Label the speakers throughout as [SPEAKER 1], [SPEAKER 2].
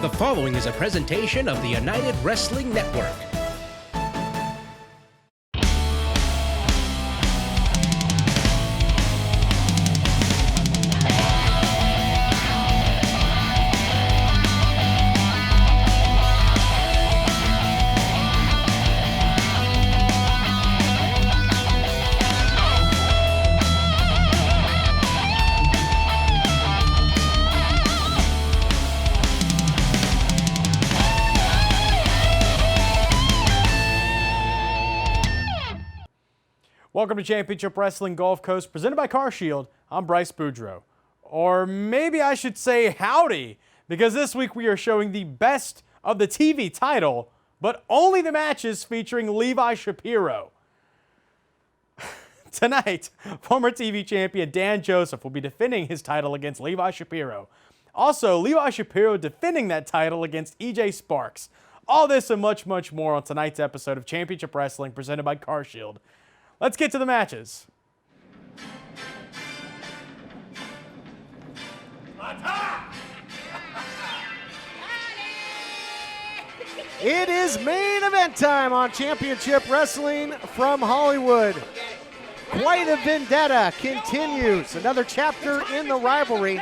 [SPEAKER 1] The following is a presentation of the United Wrestling Network.
[SPEAKER 2] Welcome to Championship Wrestling Gulf Coast, presented by CarShield. I'm Bryce Boudreaux. Or maybe I should say howdy, because this week we are showing the best of the TV title, but only the matches featuring Levi Shapiro. Tonight, former TV champion Dan Joseph will be defending his title against Levi Shapiro. Also, Levi Shapiro defending that title against EJ Sparks. All this and much, much more on tonight's episode of Championship Wrestling presented by CarShield. Let's get to the matches.
[SPEAKER 3] It is main event time on Championship Wrestling from Hollywood. Quite a vendetta continues. Another chapter in the rivalry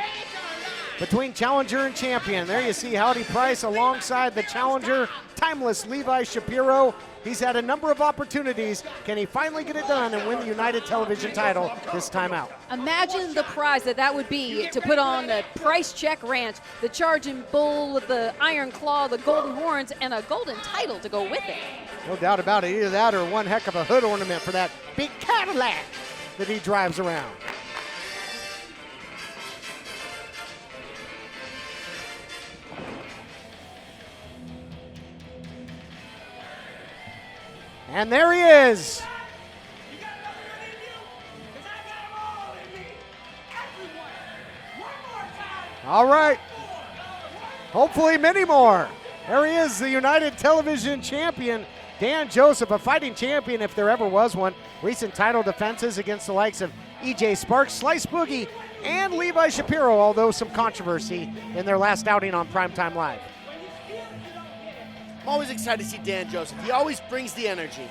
[SPEAKER 3] between challenger and champion. There you see Howdy Price alongside the challenger, timeless Levi Shapiro. He's had a number of opportunities. Can he finally get it done and win the United Television title this time out?
[SPEAKER 4] Imagine the prize that would be to put on the Price Check Ranch, the Charging Bull with the Iron Claw, the Golden Horns, and a golden title to go with it.
[SPEAKER 3] No doubt about it. Either that or one heck of a hood ornament for that big Cadillac that he drives around. And there he is. All right. Hopefully many more. There he is, the United Television champion, Dan Joseph, a fighting champion if there ever was one. Recent title defenses against the likes of EJ Sparks, Slice Boogie, and Levi Shapiro, although some controversy in their last outing on Primetime Live.
[SPEAKER 5] I'm always excited to see Dan Joseph. He always brings the energy.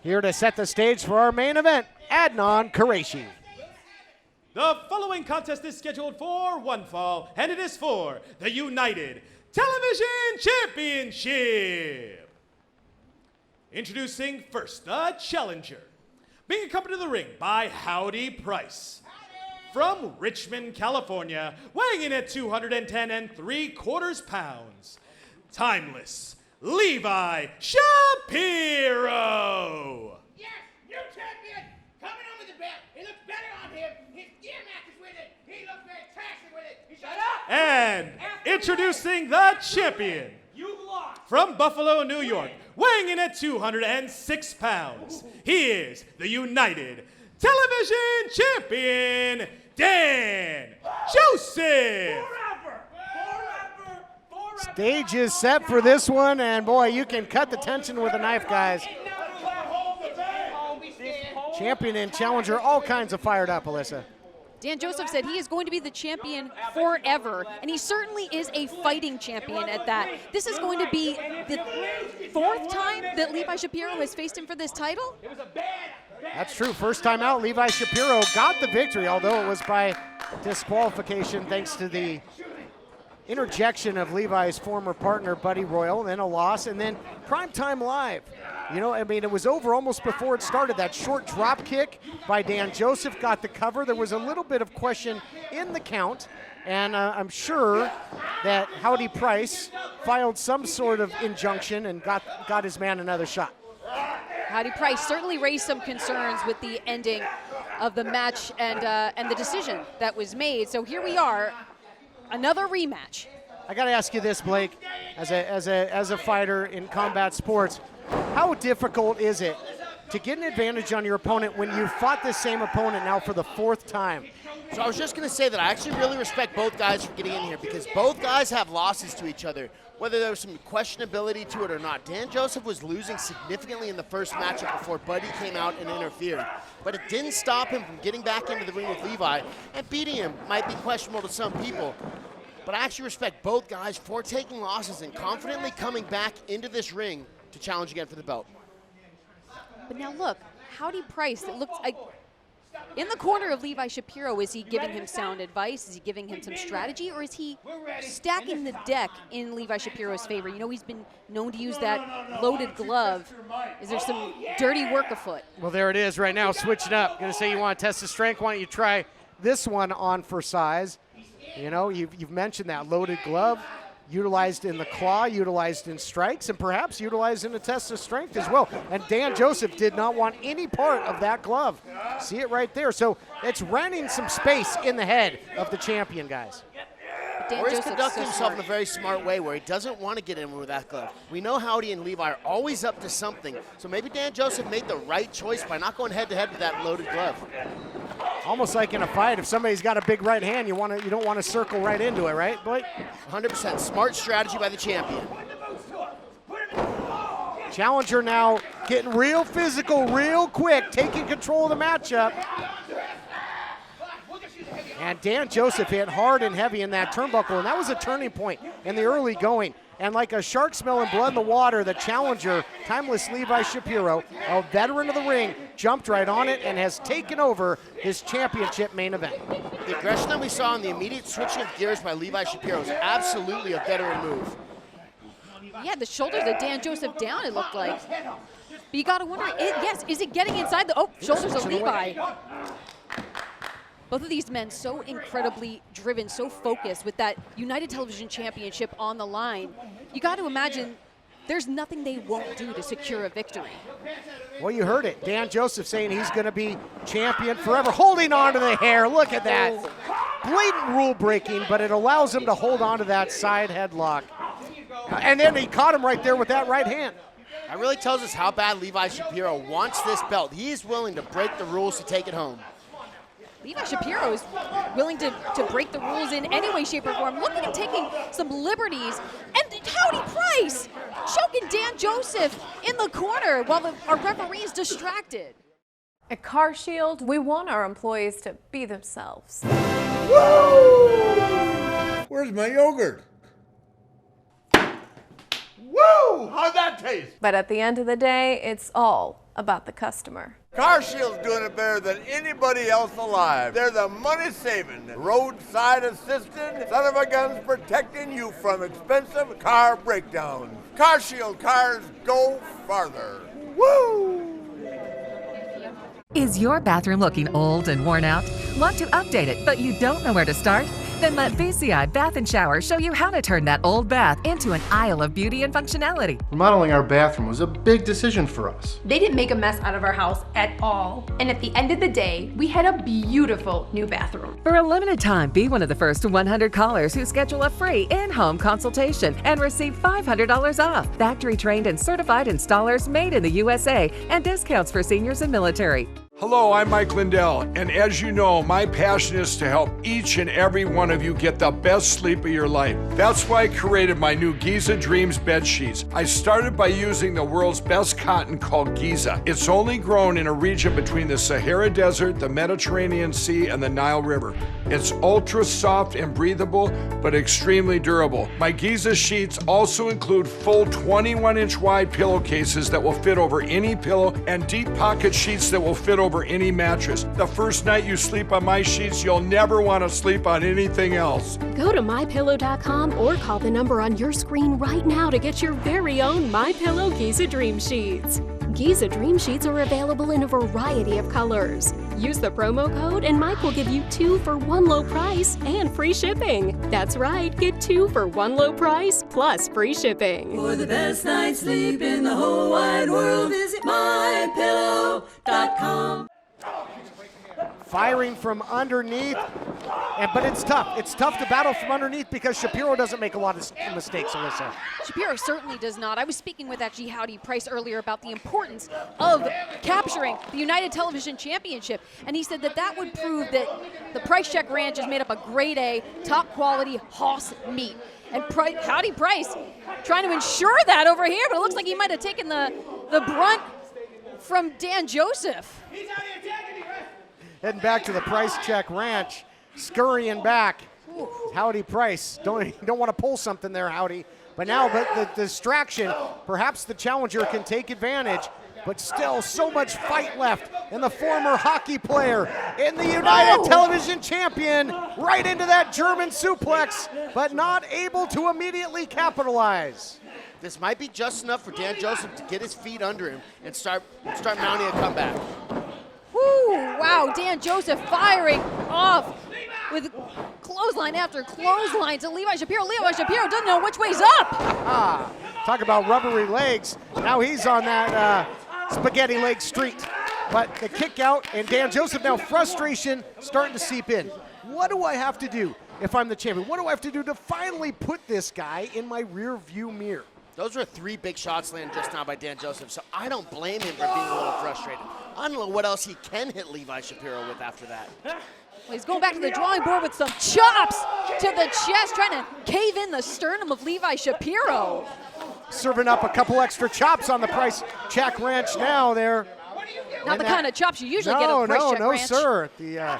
[SPEAKER 3] Here to set the stage for our main event, Adnan Qureshi.
[SPEAKER 6] The following contest is scheduled for one fall, and it is for the United Television Championship. Introducing first, the challenger. Being accompanied to the ring by Howdy Price. From Richmond, California, weighing in at 210 3/4 pounds. Timeless Levi Shapiro.
[SPEAKER 7] Yes, new champion, coming on with the belt. It looks better on him. His gear matches with it. He looks fantastic with it. Shut up.
[SPEAKER 6] And introducing the champion. From Buffalo, New York, weighing in at 206 pounds. He is the United Television Champion, Dan Joseph.
[SPEAKER 3] Stage is set for this one, and boy, you can cut the tension with a knife, guys. Champion and challenger, all kinds of fired up, Alyssa.
[SPEAKER 4] Dan Joseph said he is going to be the champion forever, and he certainly is a fighting champion at that. This is going to be the fourth time that Levi Shapiro has faced him for this title.
[SPEAKER 3] That's true. First time out, Levi Shapiro got the victory, although it was by disqualification thanks to the interjection of Levi's former partner, Buddy Royal, then a loss, and then Primetime Live. You know, I mean, it was over almost before it started. That short drop kick by Dan Joseph got the cover. There was a little bit of question in the count, and I'm sure that Howdy Price filed some sort of injunction and got his man another shot.
[SPEAKER 4] Howdy Price certainly raised some concerns with the ending of the match and the decision that was made. So here we are, another rematch.
[SPEAKER 3] I got to ask you this, Blake, as a fighter in combat sports, how difficult is it to get an advantage on your opponent when you fought this same opponent now for the fourth time?
[SPEAKER 5] So I was just going to say that I actually really respect both guys for getting in here because both guys have losses to each other, whether there was some questionability to it or not. Dan Joseph was losing significantly in the first matchup before Buddy came out and interfered. But it didn't stop him from getting back into the ring with Levi, and beating him might be questionable to some people. but I actually respect both guys for taking losses and confidently coming back into this ring to challenge again for the belt.
[SPEAKER 4] But now look, Howdy Price, it looks like in the corner of Levi Shapiro. Is he giving him sound advice? Is he giving him some strategy? Or is he stacking the deck in Levi Shapiro's favor? You know, he's been known to use that loaded glove. Is there some dirty work afoot?
[SPEAKER 3] Well, there it is right now. Switch it up. Going to say you want to test his strength. Why don't you try this one on for size? You know, you've mentioned that loaded glove. Utilized in the claw, utilized in strikes, and perhaps utilized in a test of strength as well. And Dan Joseph did not want any part of that glove. See it right there. So it's renting some space in the head of the champion, guys.
[SPEAKER 5] Or he's conducting himself in a very smart way where he doesn't want to get in with that glove. We know Howdy and Levi are always up to something. So maybe Dan Joseph made the right choice by not going head-to-head with that loaded glove.
[SPEAKER 3] Almost like in a fight, if somebody's got a big right hand, you don't want to circle right into it, right, Blake?
[SPEAKER 5] 100%. Smart strategy by the champion.
[SPEAKER 3] Challenger now getting real physical, real quick, taking control of the matchup. And Dan Joseph hit hard and heavy in that turnbuckle, and that was a turning point in the early going. And like a shark smelling blood in the water, the challenger, timeless Levi Shapiro, a veteran of the ring, jumped right on it and has taken over his championship main event.
[SPEAKER 5] The aggression that we saw in the immediate switching of gears by Levi Shapiro is absolutely a veteran move.
[SPEAKER 4] Yeah, the shoulders of Dan Joseph down, it looked like. But you got to wonder, is it getting inside the shoulders of Levi? Both of these men so incredibly driven, so focused with that United Television Championship on the line. You got to imagine there's nothing they won't do to secure a victory.
[SPEAKER 3] Well, you heard it. Dan Joseph saying he's going to be champion forever, holding on to the hair. Look at that. Blatant rule breaking, but it allows him to hold on to that side headlock. And then he caught him right there with that right hand.
[SPEAKER 5] That really tells us how bad Levi Shapiro wants this belt. He is willing to break the rules to take it home.
[SPEAKER 4] Levi Shapiro is willing to break the rules in any way, shape, or form. Look at him taking some liberties. And Howdy Price choking Dan Joseph in the corner while our referee is distracted.
[SPEAKER 8] At CarShield, we want our employees to be themselves.
[SPEAKER 9] Woo! Where's my yogurt? Woo! How'd that taste?
[SPEAKER 8] But at the end of the day, it's all about the customer.
[SPEAKER 9] CarShield's doing it better than anybody else alive. They're the money-saving, roadside assistant, son-of-a-guns protecting you from expensive car breakdowns. CarShield cars go farther. Woo!
[SPEAKER 10] Is your bathroom looking old and worn out? Want to update it, but you don't know where to start? Then let VCI Bath & Shower show you how to turn that old bath into an aisle of beauty and functionality.
[SPEAKER 11] Remodeling our bathroom was a big decision for us.
[SPEAKER 12] They didn't make a mess out of our house at all. And at the end of the day, we had a beautiful new bathroom.
[SPEAKER 10] For a limited time, be one of the first 100 callers who schedule a free in-home consultation and receive $500 off. Factory-trained and certified installers made in the USA and discounts for seniors and military.
[SPEAKER 13] Hello, I'm Mike Lindell, and as you know, my passion is to help each and every one of you get the best sleep of your life. That's why I created my new Giza Dreams bed sheets. I started by using the world's best cotton called Giza. It's only grown in a region between the Sahara Desert, the Mediterranean Sea, and the Nile River. It's ultra soft and breathable, but extremely durable. My Giza sheets also include full 21-inch wide pillowcases that will fit over any pillow and deep pocket sheets that will fit over any mattress. The first night you sleep on my sheets, you'll never want to sleep on anything else.
[SPEAKER 14] Go to MyPillow.com or call the number on your screen right now to get your very own MyPillow Giza Dream Sheets. Giza Dream Sheets are available in a variety of colors. Use the promo code and Mike will give you 2 for 1 low price and free shipping. That's right, get 2 for 1 low price plus free shipping.
[SPEAKER 15] For the best night's sleep in the whole wide world, visit MyPillow.com.
[SPEAKER 3] Firing from underneath, but it's tough. It's tough to battle from underneath because Shapiro doesn't make a lot of mistakes, Alyssa.
[SPEAKER 4] Shapiro certainly does not. I was speaking with actually Howdy Price earlier about the importance of capturing the United Television Championship, and he said that that would prove that the Price Check Ranch is made up of grade A, top quality Hoss meat. And Howdy Price trying to ensure that over here, but it looks like he might have taken the brunt from Dan Joseph.
[SPEAKER 3] Heading back to the Price Check Ranch, scurrying back. Howdy Price, don't want to pull something there, Howdy. But now the distraction, perhaps the challenger can take advantage, but still so much fight left. And the former hockey player in the United Television champion right into that German suplex, but not able to immediately capitalize.
[SPEAKER 5] This might be just enough for Dan Joseph to get his feet under him and start mounting a comeback.
[SPEAKER 4] Woo! Wow, Dan Joseph firing off with clothesline after clothesline to Levi Shapiro. Levi Shapiro doesn't know which way's up.
[SPEAKER 3] Talk about rubbery legs. Now he's on that spaghetti leg street. But the kick out, and Dan Joseph now frustration starting to seep in. What do I have to do if I'm the champion? What do I have to do to finally put this guy in my rear view mirror?
[SPEAKER 5] Those were 3 big shots landed just now by Dan Joseph, so I don't blame him for being a little frustrated. I don't know what else he can hit Levi Shapiro with after that.
[SPEAKER 4] Well, he's going back to the drawing board with some chops to the chest, trying to cave in the sternum of Levi Shapiro.
[SPEAKER 3] Serving up a couple extra chops on the Price Check Ranch now there.
[SPEAKER 4] Not the kind of chops you usually get at Price Check Ranch.
[SPEAKER 3] No, sir. The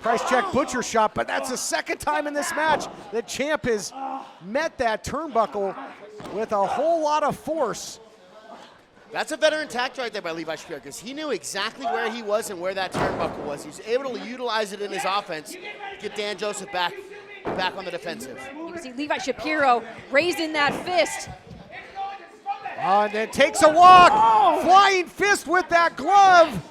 [SPEAKER 3] Price Check Butcher Shop, but that's the second time in this match that Champ has met that turnbuckle with a whole lot of force.
[SPEAKER 5] That's a veteran tact right there by Levi Shapiro, because he knew exactly where he was and where that turnbuckle was. He was able to utilize it in his offense, get Dan Joseph back on the defensive.
[SPEAKER 4] You can see Levi Shapiro raising that fist.
[SPEAKER 3] And then takes a walk, flying fist with that glove.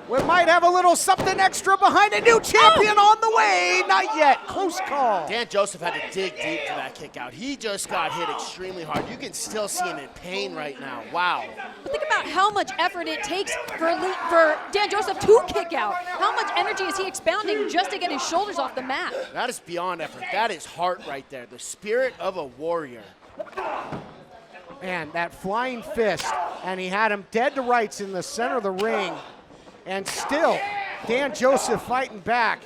[SPEAKER 3] We might have a little something extra behind a new champion on the way. Not yet, close call.
[SPEAKER 5] Dan Joseph had to dig deep to that kick out. He just got hit extremely hard. You can still see him in pain right now. Wow.
[SPEAKER 4] But think about how much effort it takes for Dan Joseph to kick out. How much energy is he expounding just to get his shoulders off the mat?
[SPEAKER 5] That is beyond effort. That is heart right there. The spirit of a warrior.
[SPEAKER 3] Man, that flying fist, and he had him dead to rights in the center of the ring. And still, Dan Joseph fighting back.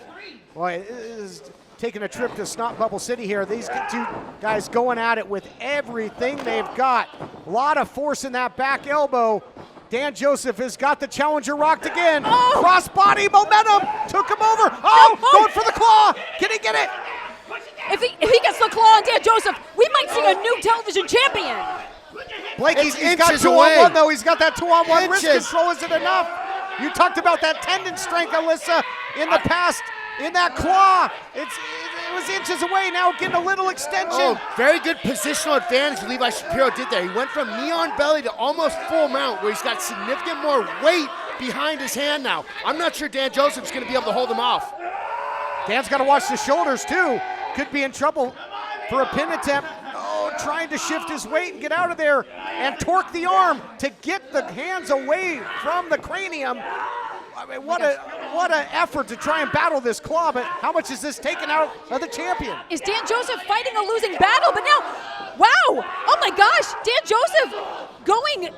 [SPEAKER 3] Boy, it is taking a trip to Snot Bubble City here. These 2 guys going at it with everything they've got. A lot of force in that back elbow. Dan Joseph has got the challenger rocked again. Crossbody momentum took him over. Going for the claw. Can he get it?
[SPEAKER 4] If he gets the claw on Dan Joseph, we might see a new television champion.
[SPEAKER 3] Blake, he's got 2-on-1 though. He's got that 2-on-1 wrist control. Is it enough? You talked about that tendon strength, Alyssa, in the past, in that claw. It was inches away, now getting a little extension.
[SPEAKER 5] Oh, very good positional advantage Levi Shapiro did there. He went from knee on belly to almost full mount, where he's got significant more weight behind his hand now. I'm not sure Dan Joseph's going to be able to hold him off.
[SPEAKER 3] Dan's got to watch the shoulders, too. Could be in trouble for a pin attempt. Trying to shift his weight and get out of there and torque the arm to get the hands away from the cranium. I mean, what an effort to try and battle this claw, but how much is this taken out of the champion?
[SPEAKER 4] Is Dan Joseph fighting a losing battle? But now, wow, oh my gosh, Dan Joseph going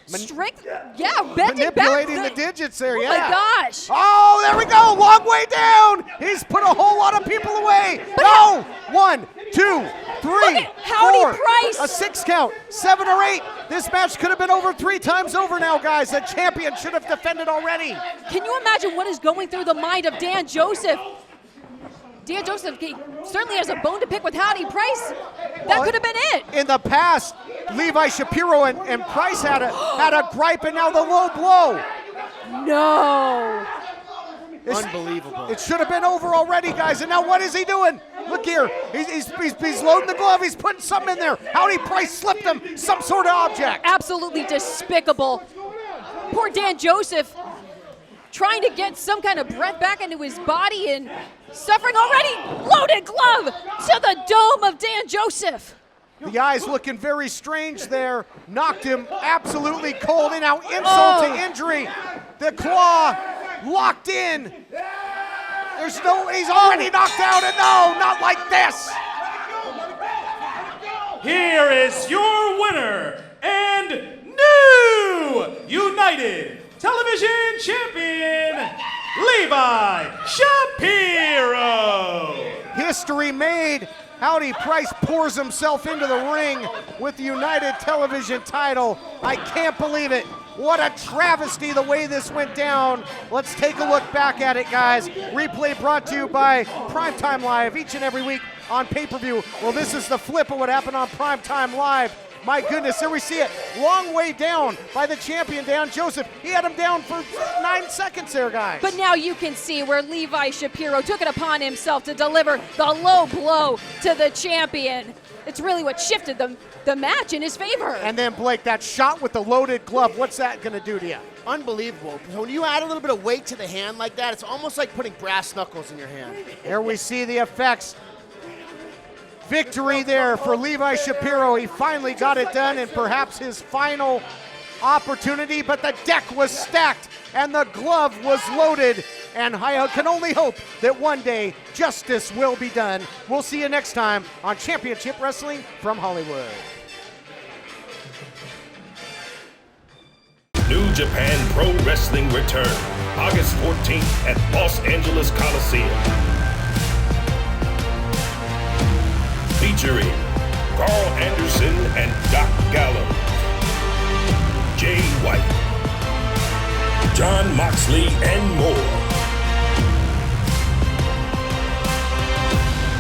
[SPEAKER 4] strength, bending
[SPEAKER 3] manipulating
[SPEAKER 4] back.
[SPEAKER 3] The digits there,
[SPEAKER 4] Oh my gosh.
[SPEAKER 3] Oh, there we go, long way down. He's put a whole lot of people away. But 1, 2, 3,
[SPEAKER 4] Howdy
[SPEAKER 3] 4,
[SPEAKER 4] Price.
[SPEAKER 3] a 6 count, 7 or 8. This match could have been over 3 times over now, guys. The champion should have defended already.
[SPEAKER 4] Can you imagine what is going through the mind of Dan Joseph? Dan Joseph certainly has a bone to pick with Howdy Price. That could have been it.
[SPEAKER 3] In the past, Levi Shapiro and Price had a gripe, and now the low blow.
[SPEAKER 4] No.
[SPEAKER 5] Unbelievable.
[SPEAKER 3] It should have been over already, guys. And now what is he doing? Look here. He's loading the glove. He's putting something in there. Howdy Price slipped him some sort of object.
[SPEAKER 4] Absolutely despicable. Poor Dan Joseph trying to get some kind of breath back into his body and suffering already. Loaded glove to the dome of Dan Joseph.
[SPEAKER 3] The eyes looking very strange there. Knocked him absolutely cold. And now insult to injury. The claw locked in. He's already knocked out, and no, not like this.
[SPEAKER 6] Here is your winner and new United Television Champion, Levi Shapiro.
[SPEAKER 3] History made. Howdy Price pours himself into the ring with the United Television title. I can't believe it. What a travesty the way this went down. Let's take a look back at it, guys. Replay brought to you by Primetime Live each and every week on pay-per-view. Well, this is the flip of what happened on Primetime Live. My goodness, here we see it. Long way down by the champion, Dan Joseph. He had him down for 9 seconds there, guys.
[SPEAKER 4] But now you can see where Levi Shapiro took it upon himself to deliver the low blow to the champion. It's really what shifted the match in his favor.
[SPEAKER 3] And then, Blake, that shot with the loaded glove, what's that going to do to you?
[SPEAKER 5] Unbelievable. When you add a little bit of weight to the hand like that, it's almost like putting brass knuckles in your hand.
[SPEAKER 3] Here we see the effects. Victory there for Levi Shapiro. He finally got it done, and perhaps his final opportunity, but the deck was stacked and the glove was loaded, and I can only hope that one day justice will be done. We'll see you next time on Championship Wrestling from Hollywood.
[SPEAKER 16] New Japan Pro Wrestling return August 14th at Los Angeles Coliseum. Featuring Carl Anderson and Doc Gallows, Jay White, John Moxley, and more.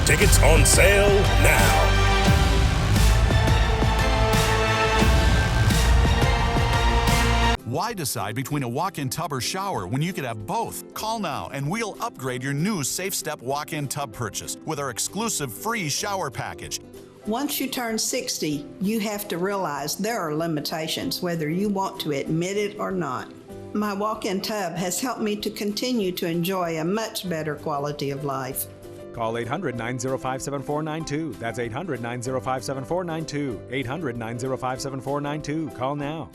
[SPEAKER 16] Tickets on sale now.
[SPEAKER 17] Why decide between a walk-in tub or shower when you could have both? Call now and we'll upgrade your new Safe Step walk-in tub purchase with our exclusive free shower package.
[SPEAKER 18] Once you turn 60, you have to realize there are limitations, whether you want to admit it or not. My walk-in tub has helped me to continue to enjoy a much better quality of life.
[SPEAKER 19] Call 800-905-7492. That's 800-905-7492. 800-905-7492. Call now.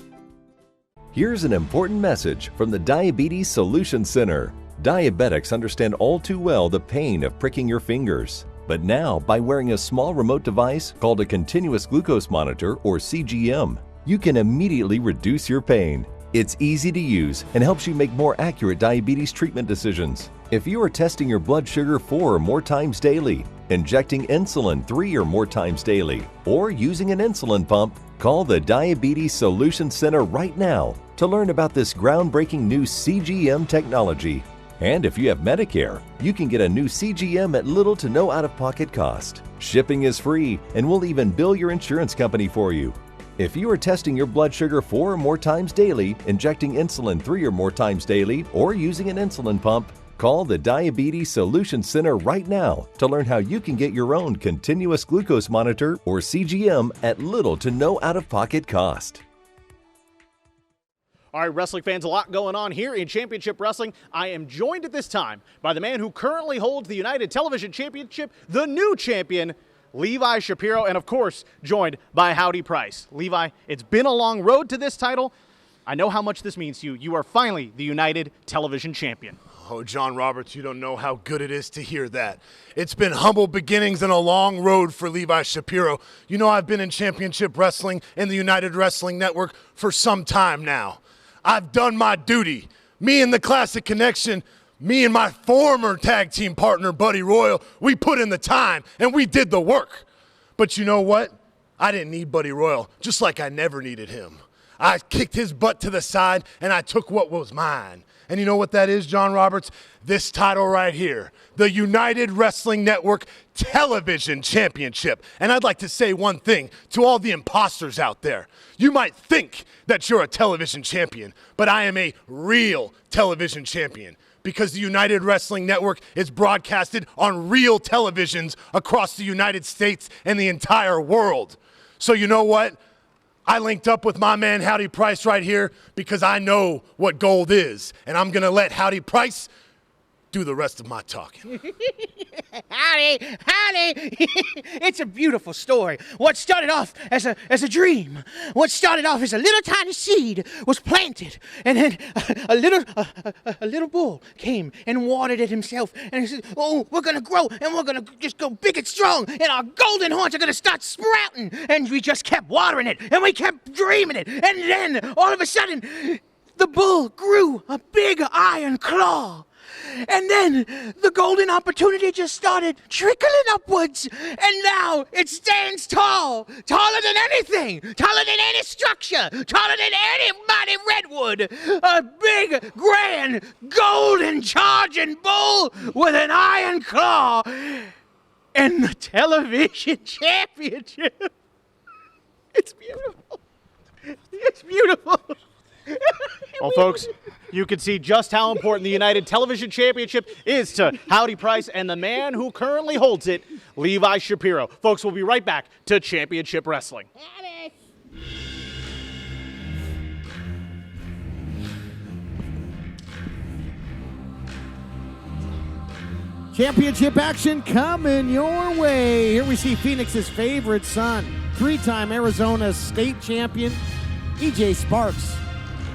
[SPEAKER 20] Here's an important message from the Diabetes Solution Center. Diabetics understand all too well the pain of pricking your fingers. But now, by wearing a small remote device called a continuous glucose monitor, or CGM, you can immediately reduce your pain. It's easy to use and helps you make more accurate diabetes treatment decisions. If you are testing your blood sugar 4 or more times daily, injecting insulin 3 or more times daily, or using an insulin pump, call the Diabetes Solution Center right now to learn about this groundbreaking new CGM technology. And if you have Medicare, you can get a new CGM at little to no out-of-pocket cost. Shipping is free, and we'll even bill your insurance company for you. If you are testing your blood sugar 4 or more times daily, injecting insulin 3 or more times daily, or using an insulin pump, call the Diabetes Solution Center right now to learn how you can get your own continuous glucose monitor, or CGM, at little to no out-of-pocket cost.
[SPEAKER 21] All right, wrestling fans, a lot going on here in Championship Wrestling. I am joined at this time by the man who currently holds the United Television Championship, the new champion, Levi Shapiro, and of course, joined by Howdy Price. Levi, it's been a long road to this title. I know how much this means to you. You are finally the United Television Champion.
[SPEAKER 22] Oh, John Roberts, you don't know how good it is to hear that. It's been humble beginnings and a long road for Levi Shapiro. You know, I've been in Championship Wrestling and the United Wrestling Network for some time now. I've done my duty. Me and the Classic Connection, me and my former tag team partner, Buddy Royal, we put in the time and we did the work. But you know what? I didn't need Buddy Royal, just like I never needed him. I kicked his butt to the side and I took what was mine. And you know what that is, John Roberts? This title right here, the United Wrestling Network Television Championship. And I'd like to say one thing to all the imposters out there. You might think that you're a television champion, but I am a real television champion, because the United Wrestling Network is broadcasted on real televisions across the United States and the entire world. So you know what? I linked up with my man Howdy Price right here because I know what gold is, and I'm going to let Howdy Price do the rest of my talking.
[SPEAKER 23] Howdy. It's a beautiful story. What started off as a dream, what started off as a little tiny seed was planted, and then a little bull came and watered it himself, and he said, oh, we're going to grow, and we're going to just go big and strong, and our golden horns are going to start sprouting. And we just kept watering it, and we kept dreaming it, and then all of a sudden, the bull grew a big iron claw. And then the golden opportunity just started trickling upwards. And now it stands tall, taller than anything, taller than any structure, taller than any mighty redwood. A big, grand, golden charging bull with an iron claw. And the television championship. It's beautiful. It's beautiful.
[SPEAKER 21] Well, folks, you can see just how important the United Television Championship is to Howdy Price and the man who currently holds it, Levi Shapiro. Folks, we'll be right back to Championship Wrestling.
[SPEAKER 3] Championship action coming your way. Here we see Phoenix's favorite son, three-time Arizona state champion, EJ Sparks.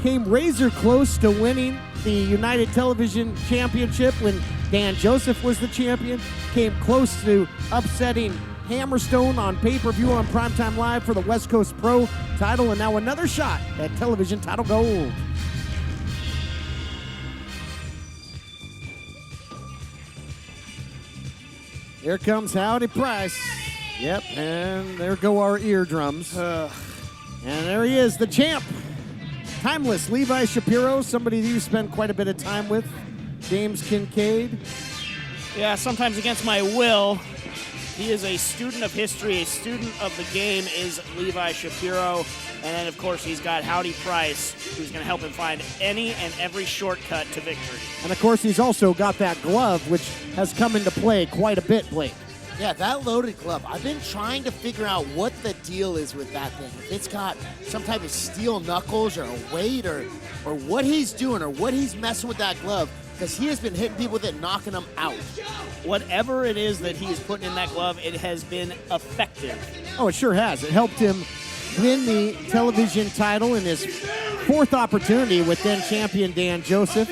[SPEAKER 3] Came razor close to winning the United Television Championship when Dan Joseph was the champion. Came close to upsetting Hammerstone on pay-per-view on Primetime Live for the West Coast Pro title, and now another shot at television title gold. Here comes Howdy Price. Yep, and there go our eardrums. And there he is, the champ. Timeless Levi Shapiro, somebody you spend quite a bit of time with. James Kincaid.
[SPEAKER 1] Yeah, sometimes against my will. He is a student of history, a student of the game is Levi Shapiro. And then, of course, he's got Howdy Price, who's going to help him find any and every shortcut to victory.
[SPEAKER 3] And, of course, he's also got that glove, which has come into play quite a bit, Blake.
[SPEAKER 5] Yeah, that loaded glove. I've been trying to figure out what the deal is with that thing. If it's got some type of steel knuckles or a weight or what he's doing or what he's messing with that glove, because he has been hitting people with it, knocking them out.
[SPEAKER 1] Whatever it is that he's putting in that glove, it has been effective.
[SPEAKER 3] Oh, it sure has. It helped him win the television title in his fourth opportunity with then champion Dan Joseph.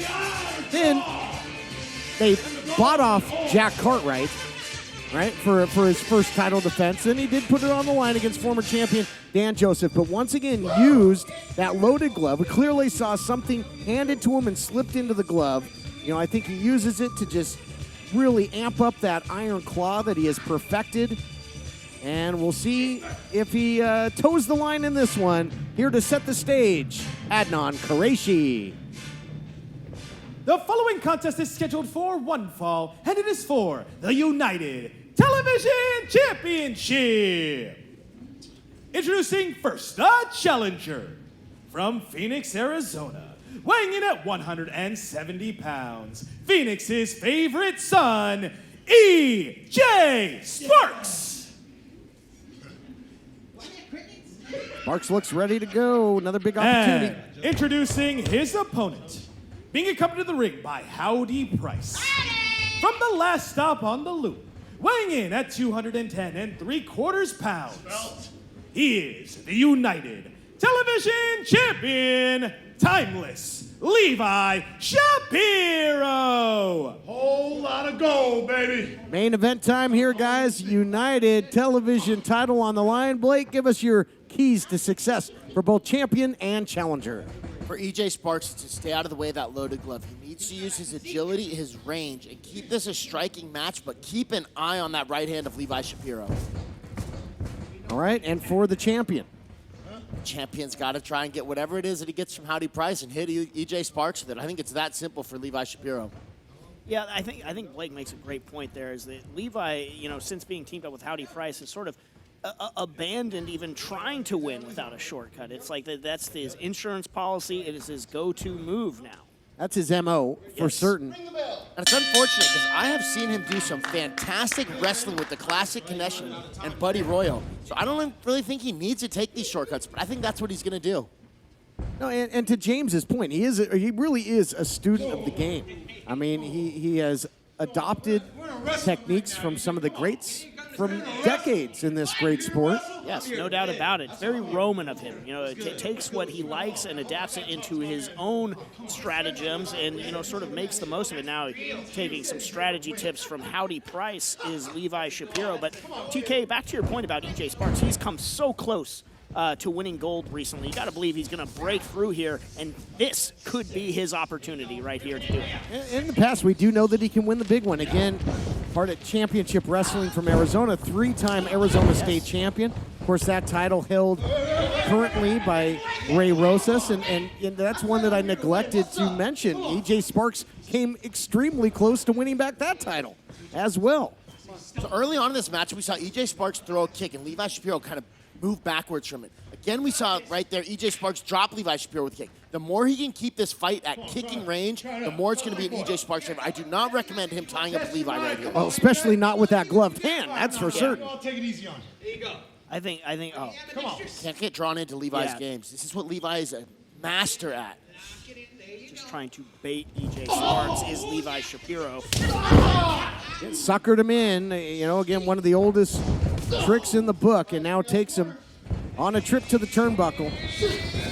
[SPEAKER 3] Then they bought off Jack Cartwright, right, for his first title defense, and he did put it on the line against former champion Dan Joseph, but once again used that loaded glove. We clearly saw something handed to him and slipped into the glove. You know, I think he uses it to just really amp up that iron claw that he has perfected. And we'll see if he toes the line in this one. Here to set the stage, Adnan Qureshi.
[SPEAKER 6] The following contest is scheduled for one fall, and it is for the United Television Championship. Introducing first, the challenger from Phoenix, Arizona, weighing in at 170 pounds, Phoenix's favorite son, EJ Sparks.
[SPEAKER 3] Sparks looks ready to go. Another big opportunity.
[SPEAKER 6] And introducing his opponent, being accompanied to the ring by Howdy Price. From the last stop on the loop, weighing in at 210 3/4 pounds, he is the United Television Champion, Timeless Levi Shapiro.
[SPEAKER 22] Whole lot of gold, baby.
[SPEAKER 3] Main event time here, guys. United Television title on the line. Blake, give us your keys to success for both champion and challenger.
[SPEAKER 5] For EJ Sparks to stay out of the way of that loaded glove, he needs to use his agility, his range, and keep this a striking match, but keep an eye on that right hand of Levi Shapiro.
[SPEAKER 3] All right, and for the champion.
[SPEAKER 5] The champion's got to try and get whatever it is that he gets from Howdy Price and hit EJ Sparks with it. I think it's that simple for Levi Shapiro.
[SPEAKER 1] Yeah, I think Blake makes a great point there, is that Levi, you know, since being teamed up with Howdy Price, has sort of abandoned even trying to win without a shortcut. It's like that's his insurance policy. It is his go-to move now.
[SPEAKER 3] That's his MO for certain.
[SPEAKER 5] And it's unfortunate because I have seen him do some fantastic wrestling with the Classic Connection and Buddy Royal. So I don't really think he needs to take these shortcuts, but I think that's what he's going to do.
[SPEAKER 3] No, and to James's point, he really is a student of the game. I mean, he has adopted techniques from some of the greats from decades in this great sport.
[SPEAKER 1] Yes, no doubt about it. It's very Roman of him. You know, it takes what he likes and adapts it into his own stratagems and, you know, sort of makes the most of it. Now, taking some strategy tips from Howdy Price is Levi Shapiro. But, TK, back to your point about EJ Sparks, he's come so close to winning gold recently. You got to believe he's going to break through here, and this could be his opportunity right here to do it.
[SPEAKER 3] In the past, we do know that he can win the big one. Again, part of Championship Wrestling from Arizona, 3-time Arizona State champion. Of course, that title held currently by Ray Rosas, and that's one that I neglected to mention. EJ Sparks came extremely close to winning back that title as well.
[SPEAKER 5] So early on in this match, we saw EJ Sparks throw a kick, and Levi Shapiro kind of move backwards from it. Again, we saw right there, EJ Sparks drop Levi Shapiro with a kick. The more he can keep this fight at kicking range, the more it's going to be an EJ Sparks favor. I do not recommend him tying up Levi right here.
[SPEAKER 3] Well, especially not with that gloved hand, that's for certain.
[SPEAKER 22] Take it easy on.
[SPEAKER 6] There you go.
[SPEAKER 1] I think, oh.
[SPEAKER 22] Come on.
[SPEAKER 5] Can't get drawn into Levi's games. This is what Levi is a master at.
[SPEAKER 1] Just trying to bait EJ Sparks is Levi Shapiro.
[SPEAKER 3] Suckered him in, again, one of the oldest tricks in the book, and now takes him on a trip to the turnbuckle.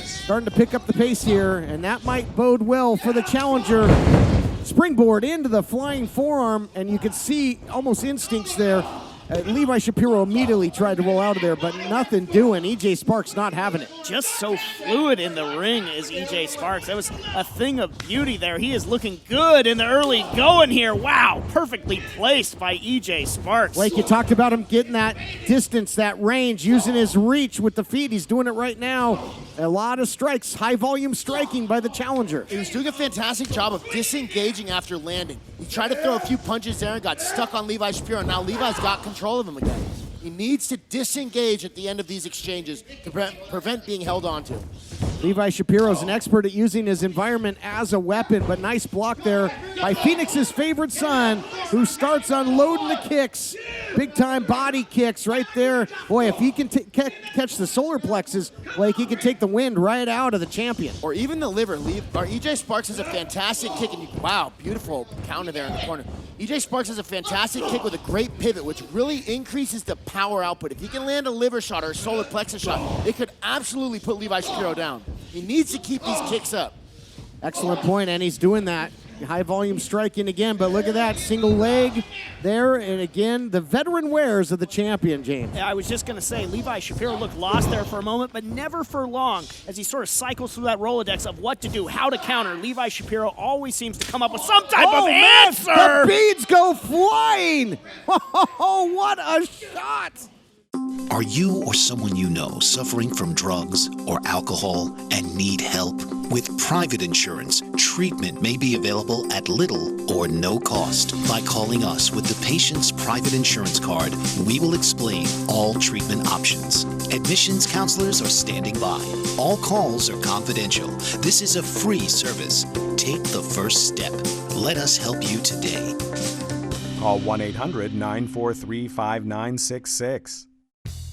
[SPEAKER 3] Starting to pick up the pace here, and that might bode well for the challenger. Springboard into the flying forearm, and you can see almost instincts there. Levi Shapiro immediately tried to roll out of there, but nothing doing. EJ Sparks not having it.
[SPEAKER 1] Just so fluid in the ring is EJ Sparks. That was a thing of beauty there. He is looking good in the early going here. Wow, perfectly placed by EJ Sparks.
[SPEAKER 3] Like you talked about him getting that distance, that range, using his reach with the feet. He's doing it right now. A lot of strikes, high volume striking by the challenger.
[SPEAKER 5] He was doing a fantastic job of disengaging after landing. He tried to throw a few punches there and got stuck on Levi Shapiro. Now Levi's got control of him again. He needs to disengage at the end of these exchanges to prevent being held onto.
[SPEAKER 3] Levi Shapiro's an expert at using his environment as a weapon, but nice block there by Phoenix's favorite son, who starts unloading the kicks. Big-time body kicks right there. Boy, if he can catch the solar plexus, like he can take the wind right out of the champion.
[SPEAKER 5] Or even the liver. EJ Sparks has a fantastic kick, and wow, beautiful counter there in the corner. EJ Sparks has a fantastic kick with a great pivot, which really increases the power output. If he can land a liver shot or a solar plexus shot, it could absolutely put Levi Shapiro down. He needs to keep these kicks up.
[SPEAKER 3] Excellent point, and he's doing that. High volume striking again, but look at that, single leg there, and again, the veteran wares of the champion, James.
[SPEAKER 1] Yeah, I was just going to say, Levi Shapiro looked lost there for a moment, but never for long, as he sort of cycles through that Rolodex of what to do, how to counter. Levi Shapiro always seems to come up with some type of answer.
[SPEAKER 3] The beads go flying. Oh, what a shot.
[SPEAKER 2] Are you or someone you know suffering from drugs or alcohol and need help? With private insurance, treatment may be available at little or no cost. By calling us with the patient's private insurance card, we will explain all treatment options. Admissions counselors are standing by. All calls are confidential. This is a free service. Take the first step. Let us help you today.
[SPEAKER 19] Call 1-800-943-5966.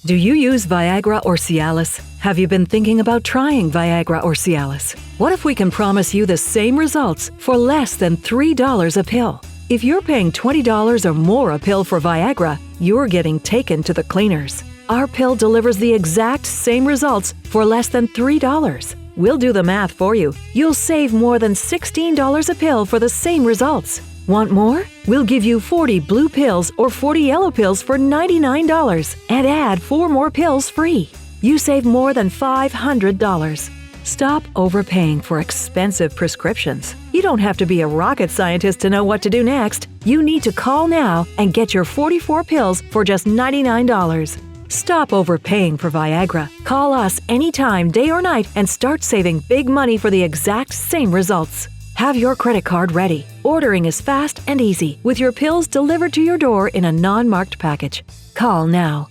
[SPEAKER 7] Do you use Viagra or Cialis? Have you been thinking about trying Viagra or Cialis? What if we can promise you the same results for less than $3 a pill? If you're paying $20 or more a pill for Viagra, you're getting taken to the cleaners. Our pill delivers the exact same results for less than $3. We'll do the math for you. You'll save more than $16 a pill for the same results. Want more? We'll give you 40 blue pills or 40 yellow pills for $99 and add 4 more pills free. You save more than $500. Stop overpaying for expensive prescriptions. You don't have to be a rocket scientist to know what to do next. You need to call now and get your 44 pills for just $99. Stop overpaying for Viagra. Call us anytime, day or night, and start saving big money for the exact same results. Have your credit card ready. Ordering is fast and easy, with your pills delivered to your door in a non-marked package. Call now.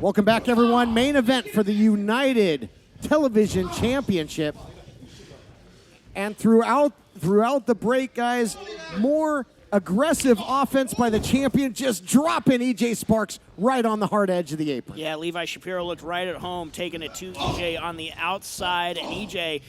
[SPEAKER 3] Welcome back, everyone. Main event for the United Television Championship. And throughout the break, guys, more aggressive offense by the champion, just dropping EJ Sparks right on the hard edge of the apron.
[SPEAKER 1] Yeah, Levi Shapiro looked right at home, taking it to EJ on the outside, and EJ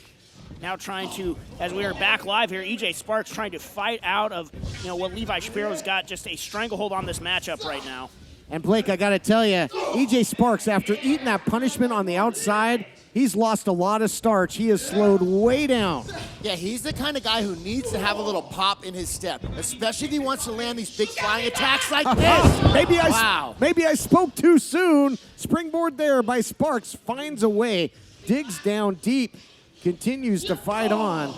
[SPEAKER 1] now trying to, as we are back live here, EJ Sparks trying to fight out of, what Levi Shapiro's got, just a stranglehold on this matchup right now.
[SPEAKER 3] And Blake, I got to tell you, EJ Sparks, after eating that punishment on the outside, he's lost a lot of starch. He has slowed way down.
[SPEAKER 5] Yeah, he's the kind of guy who needs to have a little pop in his step, especially if he wants to land these big flying attacks like this.
[SPEAKER 3] Maybe I spoke too soon. Springboard there by Sparks, finds a way, digs down deep, continues to fight on.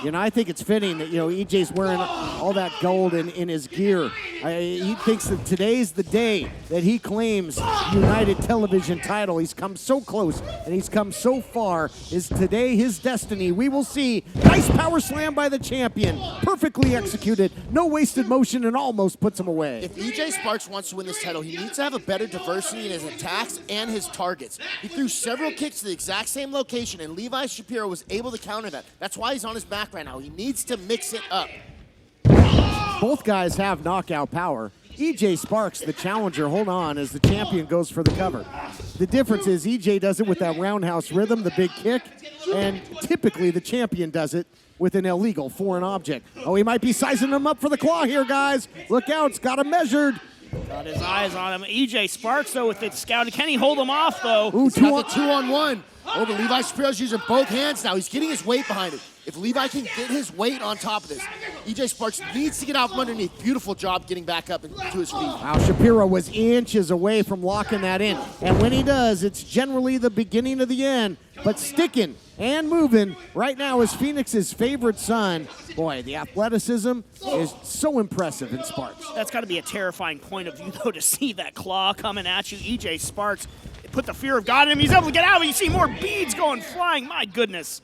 [SPEAKER 3] I think it's fitting that, EJ's wearing all that gold in his gear. He thinks that today's the day that he claims United Television title. He's come so close, and he's come so far. Is today his destiny? We will see. Nice power slam by the champion. Perfectly executed. No wasted motion, and almost puts him away.
[SPEAKER 5] If EJ Sparks wants to win this title, he needs to have a better diversity in his attacks and his targets. He threw several kicks to the exact same location, and Levi Shapiro was able to counter that. That's why he's on his back right now. He needs to mix it up.
[SPEAKER 3] Both guys have knockout power. EJ Sparks, the challenger, hold on as the champion goes for the cover. The difference is EJ does it with that roundhouse rhythm, the big kick, and typically the champion does it with an illegal foreign object. Oh, he might be sizing him up for the claw here, guys. Look out, it's got him measured.
[SPEAKER 1] Got his eyes on him. EJ Sparks, though, with it scouted. Can he hold him off, though?
[SPEAKER 5] Ooh, he's got the 2-on-1. Oh, but Levi Shapiro's using both hands now. He's getting his weight behind it. If Levi can get his weight on top of this, EJ Sparks needs to get out from underneath. Beautiful job getting back up to his feet.
[SPEAKER 3] Wow, Shapiro was inches away from locking that in. And when he does, it's generally the beginning of the end. But sticking and moving right now is Phoenix's favorite son. Boy, the athleticism is so impressive in Sparks.
[SPEAKER 1] That's got to be a terrifying point of view, though, to see that claw coming at you. EJ Sparks put the fear of God in him. He's able to get out, but you see more beads going flying. My goodness.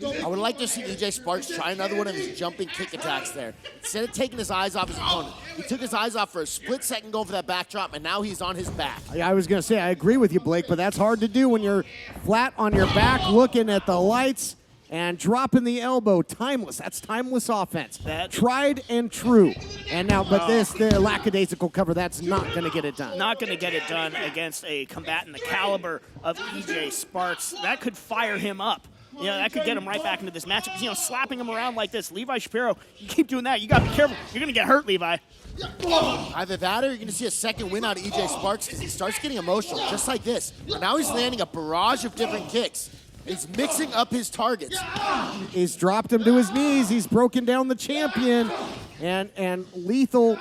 [SPEAKER 5] I would like to see EJ Sparks try another one of his jumping kick attacks there. Instead of taking his eyes off his opponent, he took his eyes off for a split second going for that backdrop, and now he's on his back.
[SPEAKER 3] I was going to say, I agree with you, Blake, but that's hard to do when you're flat on your back looking at the lights and dropping the elbow. Timeless. That's timeless offense. Tried and true. And now, but the lackadaisical cover, that's not going to get it done.
[SPEAKER 1] Not going to get it done against a combatant the caliber of EJ Sparks. That could fire him up. That could get him right back into this matchup. Slapping him around like this. Levi Shapiro, you keep doing that, you got to be careful. You're going to get hurt, Levi.
[SPEAKER 5] Either that or you're going to see a second win out of EJ Sparks because he starts getting emotional, just like this. And now he's landing a barrage of different kicks. He's mixing up his targets.
[SPEAKER 3] He's dropped him to his knees. He's broken down the champion. And lethal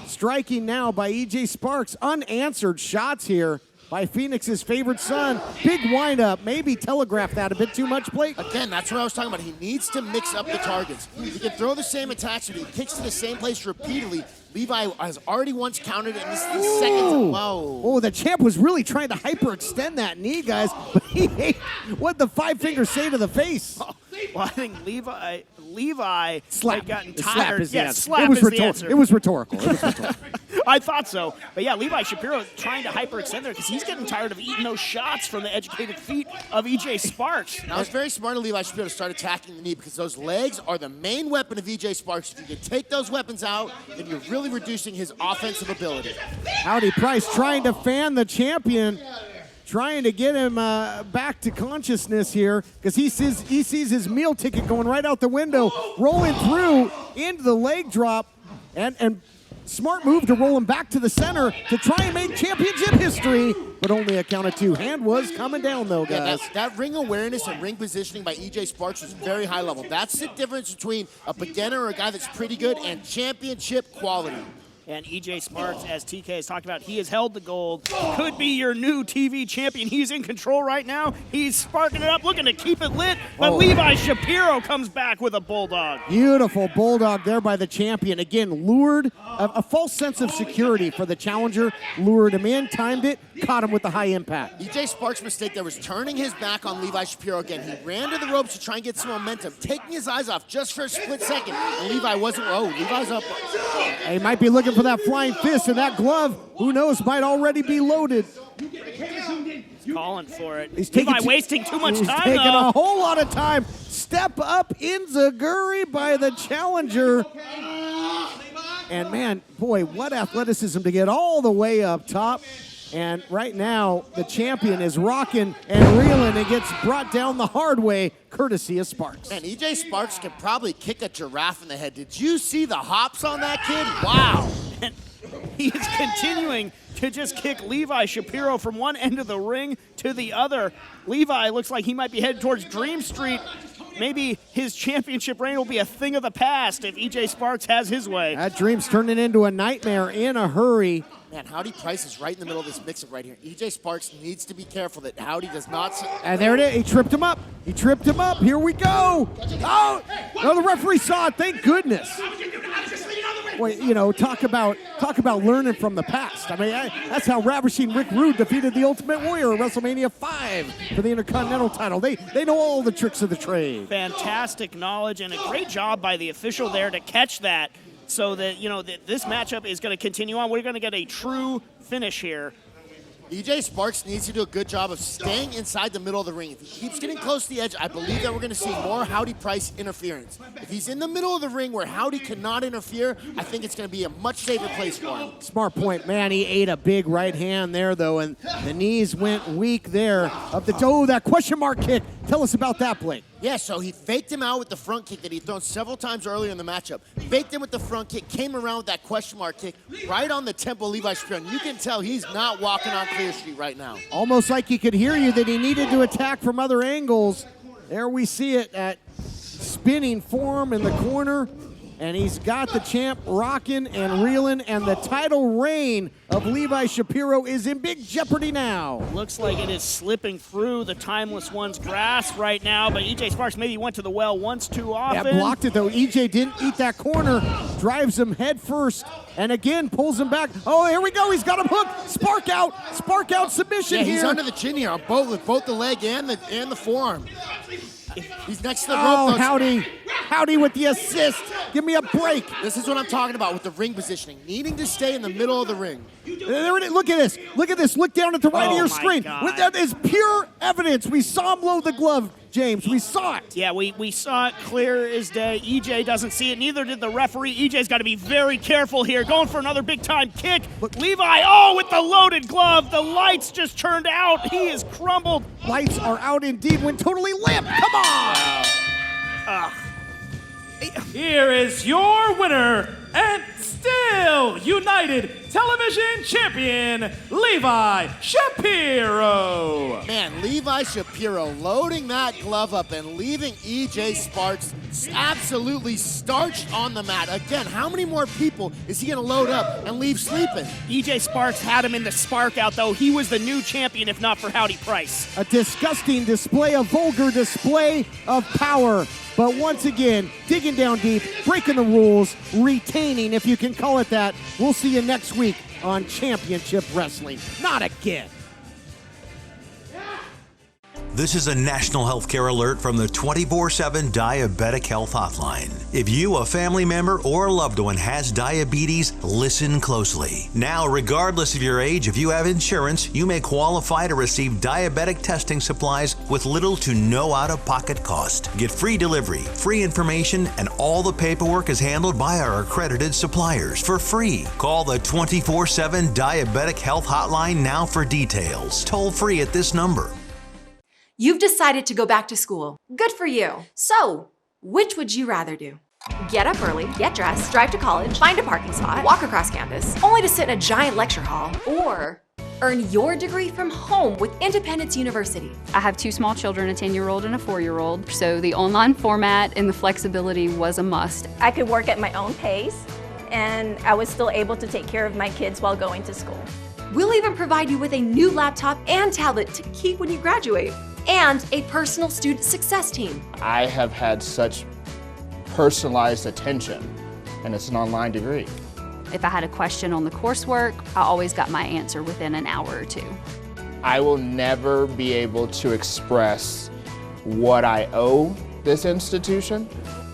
[SPEAKER 3] striking now by EJ Sparks. Unanswered shots here by Phoenix's favorite son. Big windup. Maybe telegraphed that a bit too much, Blake.
[SPEAKER 5] Again, that's what I was talking about. He needs to mix up the targets. He can throw the same attacks, but he kicks to the same place repeatedly. Levi has already once countered it, and this is the second. Whoa.
[SPEAKER 3] Oh, the champ was really trying to hyperextend that knee, guys. But what'd the five fingers say to the face?
[SPEAKER 1] Well, I think Levi
[SPEAKER 3] slap.
[SPEAKER 1] had gotten
[SPEAKER 3] Slap
[SPEAKER 1] tired.
[SPEAKER 3] is the answer.
[SPEAKER 1] Slap
[SPEAKER 3] it was
[SPEAKER 1] is the answer.
[SPEAKER 3] It was rhetorical.
[SPEAKER 1] I thought so. But yeah, Levi Shapiro trying to hyperextend there because he's getting tired of eating those shots from the educated feet of EJ Sparks.
[SPEAKER 5] Now, it's very smart of Levi Shapiro to start attacking the knee because those legs are the main weapon of EJ Sparks. If you can take those weapons out, then you're really reducing his offensive ability.
[SPEAKER 3] Howdy Price trying to fan the champion, trying to get him back to consciousness here because he sees his meal ticket going right out the window, rolling through into the leg drop, and smart move to roll him back to the center to try and make championship history, but only a count of two. Hand was coming down, though, guys.
[SPEAKER 5] Yeah, that ring awareness and ring positioning by EJ Sparks was very high level. That's the difference between a beginner or a guy that's pretty good and championship quality.
[SPEAKER 1] And EJ Sparks, as TK has talked about, he has held the gold. Could be your new TV champion. He's in control right now. He's sparking it up, looking to keep it lit. But Levi Shapiro comes back with a bulldog.
[SPEAKER 3] Beautiful bulldog there by the champion. Again, lured, a false sense of security for the challenger. Lured him in, timed it, caught him with the high impact.
[SPEAKER 5] EJ Sparks' mistake there was turning his back on Levi Shapiro again. He ran to the ropes to try and get some momentum, taking his eyes off just for a split second. And Levi wasn't, Levi's up.
[SPEAKER 3] He might be looking for that flying fist, and that glove, who knows, might already be loaded.
[SPEAKER 1] He's calling for it.
[SPEAKER 3] He's
[SPEAKER 1] Levi wasting too much time,
[SPEAKER 3] taking
[SPEAKER 1] though.
[SPEAKER 3] a whole lot of time. Step up Inzaguri by the challenger. And man, boy, what athleticism to get all the way up top. And right now, the champion is rocking and reeling and gets brought down the hard way, courtesy of Sparks.
[SPEAKER 5] Man, EJ Sparks can probably kick a giraffe in the head. Did you see the hops on that kid? Wow.
[SPEAKER 1] And he is continuing to just kick Levi Shapiro from one end of the ring to the other. Levi looks like he might be headed towards Dream Street. Maybe his championship reign will be a thing of the past if EJ Sparks has his way.
[SPEAKER 3] That dream's turning into a nightmare in a hurry.
[SPEAKER 5] Man, Howdy Price is right in the middle of this mix-up right here. EJ Sparks needs to be careful that Howdy does not...
[SPEAKER 3] And there it is. He tripped him up. He tripped him up. Here we go. Oh, no, the referee saw it. Thank goodness. Well, you know, talk about learning from the past. I mean, that's how Ravishing Rick Rude defeated the Ultimate Warrior at WrestleMania 5 for the Intercontinental title. They know all the tricks of the trade.
[SPEAKER 1] Fantastic knowledge and a great job by the official there to catch that so that, you know, that this matchup is going to continue on. We're going to get a true finish here.
[SPEAKER 5] EJ Sparks needs to do a good job of staying inside the middle of the ring. If he keeps getting close to the edge, I believe that we're going to see more Howdy Price interference. If he's in the middle of the ring where Howdy cannot interfere, I think it's going to be a much safer place for him.
[SPEAKER 3] Smart point, man. He ate a big right hand there, though, and the knees went weak there. That question mark kick. Tell us about that, Blake.
[SPEAKER 5] Yeah, so he faked him out with the front kick that he'd thrown several times earlier in the matchup. Faked him with the front kick, came around with that question mark kick right on the temple of Levi Shapiro. And you can tell he's not walking on clear street right now.
[SPEAKER 3] Almost like he could hear you that he needed to attack from other angles. There we see it at spinning form in the corner. And he's got the champ rocking and reeling, and the title reign of Levi Shapiro is in big jeopardy now.
[SPEAKER 1] Looks like it is slipping through the Timeless One's grasp right now, but EJ Sparks maybe went to the well once too often.
[SPEAKER 3] Yeah, blocked it though. EJ didn't eat that corner, drives him head first, and again pulls him back. Oh, here we go. He's got him hooked. Spark out submission here.
[SPEAKER 5] He's under the chin here on with both the leg and the forearm. He's next to the rope.
[SPEAKER 3] Oh, Howdy with the assist. Give me a break.
[SPEAKER 5] This is what I'm talking about with the ring positioning. Needing to stay in the middle of the ring.
[SPEAKER 3] There it is. Look at this. Look at this. Look down at the right of your screen. That is pure evidence. We saw him load the glove, James. We saw it.
[SPEAKER 1] Yeah, we saw it clear as day. EJ doesn't see it. Neither did the referee. EJ's got to be very careful here. Going for another big-time kick. Look, Levi, with the loaded glove. The lights just turned out. He is crumbled.
[SPEAKER 3] Lights are out indeed when totally limp. Come on.
[SPEAKER 6] Here is your winner and still United Television Champion, Levi Shapiro.
[SPEAKER 5] Man, Levi Shapiro loading that glove up and leaving EJ Sparks absolutely starched on the mat. Again, how many more people is he going to load up and leave sleeping?
[SPEAKER 1] EJ Sparks had him in the spark out, though. He was the new champion, if not for Howdy Price.
[SPEAKER 3] A disgusting display, a vulgar display of power. But once again, digging down deep, breaking the rules, retaining, if you can call it that. We'll see you next week on Championship Wrestling. Not again.
[SPEAKER 8] This is a national healthcare alert from the 24/7 Diabetic Health Hotline. If you, a family member, or a loved one has diabetes, listen closely. Now, regardless of your age, if you have insurance, you may qualify to receive diabetic testing supplies with little to no out-of-pocket cost. Get free delivery, free information, and all the paperwork is handled by our accredited suppliers for free. Call the 24/7 Diabetic Health Hotline now for details. Toll free at this number.
[SPEAKER 9] You've decided to go back to school. Good for you. So, which would you rather do? Get up early, get dressed, drive to college, find a parking spot, walk across campus, only to sit in a giant lecture hall, or earn your degree from home with Independence University.
[SPEAKER 11] I have two small children, a 10-year-old and a 4-year-old, so the online format and the flexibility was a must.
[SPEAKER 24] I could work at my own pace, and I was still able to take care of my kids while going to school.
[SPEAKER 9] We'll even provide you with a new laptop and tablet to keep when you graduate, and a personal student success team.
[SPEAKER 25] I have had such personalized attention, and it's an online degree.
[SPEAKER 11] If I had a question on the coursework, I always got my answer within an hour or two.
[SPEAKER 25] I will never be able to express what I owe this institution.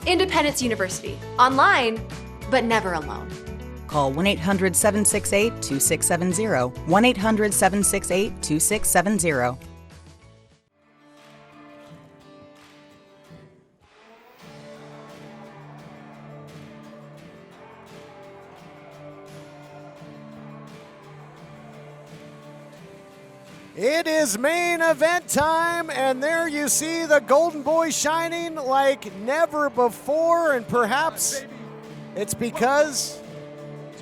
[SPEAKER 9] Independence University, online, but never alone.
[SPEAKER 26] Call 1-800-768-2670, 1-800-768-2670.
[SPEAKER 3] It is main event time, and there you see the Golden Boy shining like never before, and perhaps it's because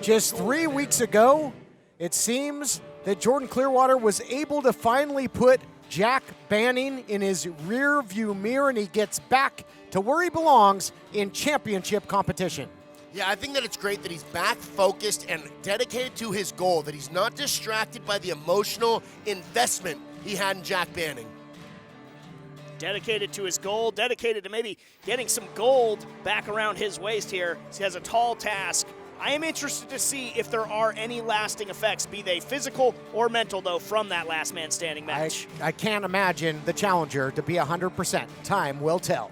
[SPEAKER 3] just 3 weeks ago, It seems that Jordan Clearwater was able to finally put Jack Banning in his rear view mirror, and he gets back to where he belongs in championship competition.
[SPEAKER 5] Yeah, I think that it's great that he's back focused and dedicated to his goal, that he's not distracted by the emotional investment he had in Jack Banning.
[SPEAKER 1] Dedicated to his goal, dedicated to maybe getting some gold back around his waist here. He has a tall task. I am interested to see if there are any lasting effects, be they physical or mental, though, from that last man standing match.
[SPEAKER 3] I can't imagine the challenger to be 100%. Time will tell.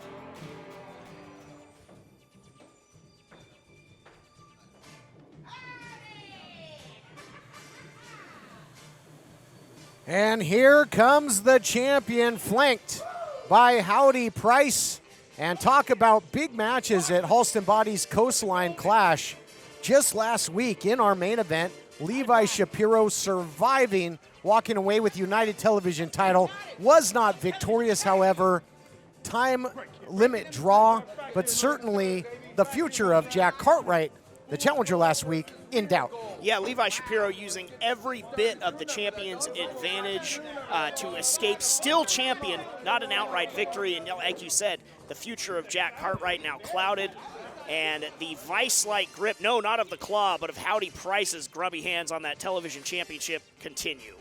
[SPEAKER 3] And here comes the champion, flanked by Howdy Price. And talk about big matches at Halston Body's Coastline Clash. Just last week in our main event, Levi Shapiro surviving, walking away with the United Television title. Was not victorious, however. Time limit draw, but certainly the future of Jack Cartwright, the challenger last week, in doubt.
[SPEAKER 1] Yeah, Levi Shapiro using every bit of the champion's advantage to escape still champion, not an outright victory. And like you said, the future of Jack Cartwright now clouded. And the vice-like grip, no, not of the claw, but of Howdy Price's grubby hands on that television championship continue.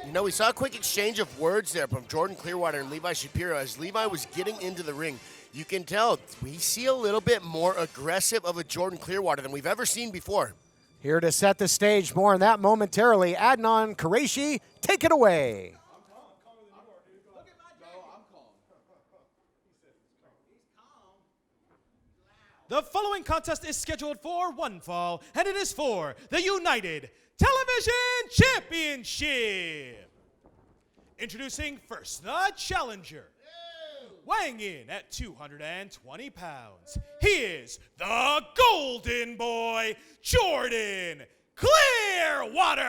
[SPEAKER 5] You know, we saw a quick exchange of words there from Jordan Clearwater and Levi Shapiro as Levi was getting into the ring. You can tell we see a little bit more aggressive of a Jordan Clearwater than we've ever seen before.
[SPEAKER 3] Here to set the stage, more on that momentarily. Adnan Qureshi, take it away.
[SPEAKER 6] The following contest is scheduled for one fall, and it is for the United Television Championship. Introducing first, the challenger. Weighing in at 220 pounds, he is the Golden Boy, Jordan Clearwater.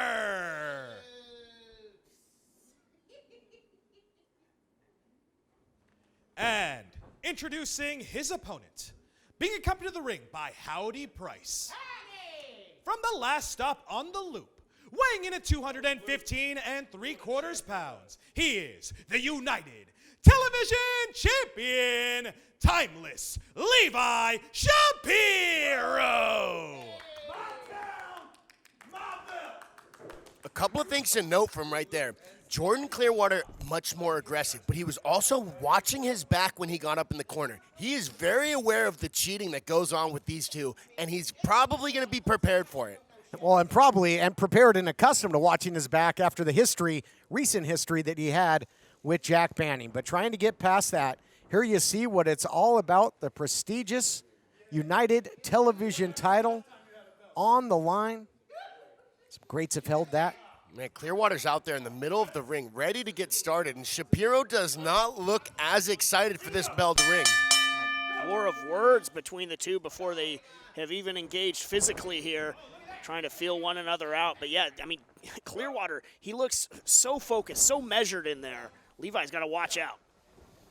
[SPEAKER 6] And introducing his opponent, being accompanied to the ring by Howdy Price. From the last stop on the loop, weighing in at 215 3/4 pounds, he is the United Television Champion, Timeless Levi Shapiro.
[SPEAKER 5] A couple of things to note from right there. Jordan Clearwater, much more aggressive, but he was also watching his back when he got up in the corner. He is very aware of the cheating that goes on with these two, and he's probably going to be prepared for it.
[SPEAKER 3] Well, and prepared and accustomed to watching his back after the recent history that he had with Jack Banning. But trying to get past that, here you see what it's all about, the prestigious United Television title on the line. Some greats have held that.
[SPEAKER 5] Man, Clearwater's out there in the middle of the ring, ready to get started, and Shapiro does not look as excited for this bell to ring.
[SPEAKER 1] War of words between the two before they have even engaged physically here, trying to feel one another out. But yeah, I mean, Clearwater, he looks so focused, so measured in there. Levi's got to watch out.